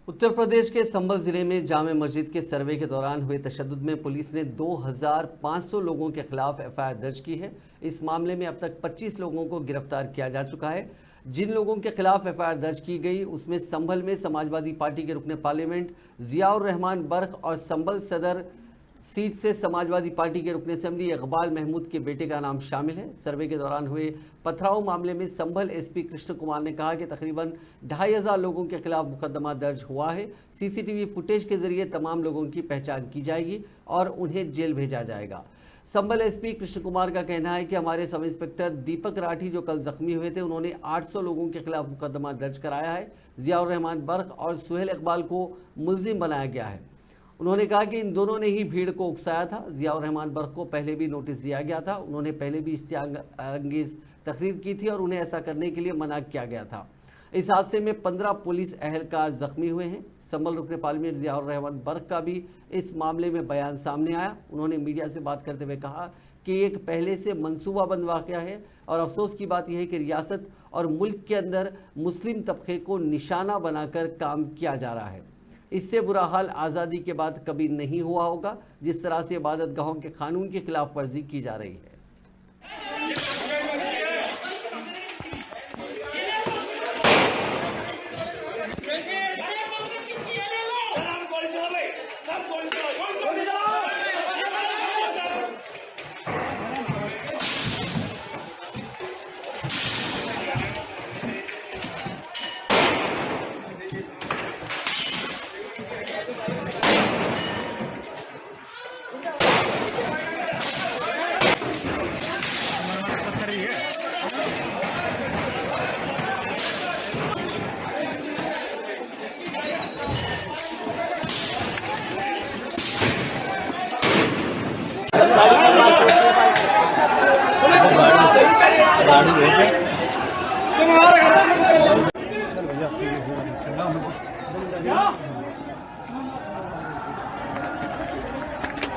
उत्तर प्रदेश के संभल जिले में जामे मस्जिद के सर्वे के दौरान हुए तशद्दुद में पुलिस ने 2500 लोगों के खिलाफ एफआईआर दर्ज की है। इस मामले में अब तक 25 लोगों को गिरफ्तार किया जा चुका है। जिन लोगों के खिलाफ एफआईआर दर्ज की गई उसमें संभल में समाजवादी पार्टी के रुकने पार्लियामेंट जियाउर रहमान बर्क और संभल सदर सीट से समाजवादी पार्टी के रुकने असेंबली इकबाल महमूद के बेटे का नाम शामिल है। सर्वे के दौरान हुए पथराव मामले में संभल एसपी कृष्ण कुमार ने कहा कि तकरीबन 2500 लोगों के खिलाफ मुकदमा दर्ज हुआ है। सीसीटीवी फुटेज के जरिए तमाम लोगों की पहचान की जाएगी और उन्हें जेल भेजा जाएगा। संभल एसपी कृष्ण कुमार का कहना है कि हमारे सब इंस्पेक्टर दीपक राठी जो कल जख्मी हुए थे उन्होंने 800 लोगों के खिलाफ मुकदमा दर्ज कराया है। जियाउर रहमान बर्क और सुहेल इकबाल को मुलजिम बनाया गया है। उन्होंने कहा कि इन दोनों ने ही भीड़ को उकसाया था। जियाउर रहमान बर्क को पहले भी नोटिस दिया गया था। उन्होंने पहले भी इश्तिहारअंगेज तकरीर की थी और उन्हें ऐसा करने के लिए मना किया गया था। इस हादसे में 15 पुलिस अहलकार जख्मी हुए हैं। संभल रुकने पार्लियामेंट जियाउर रहमान बर्क का भी इस मामले में बयान सामने आया। उन्होंने मीडिया से बात करते हुए कहा कि एक पहले से मंसूबाबंद वाक़या है और अफसोस की बात यह है कि रियासत और मुल्क के अंदर मुस्लिम तबके को निशाना बनाकर काम किया जा रहा है। इससे बुरा हाल आज़ादी के बाद कभी नहीं हुआ होगा जिस तरह से इबादत गाहों के कानून की खिलाफ वर्जी की जा रही है। तुम्हारे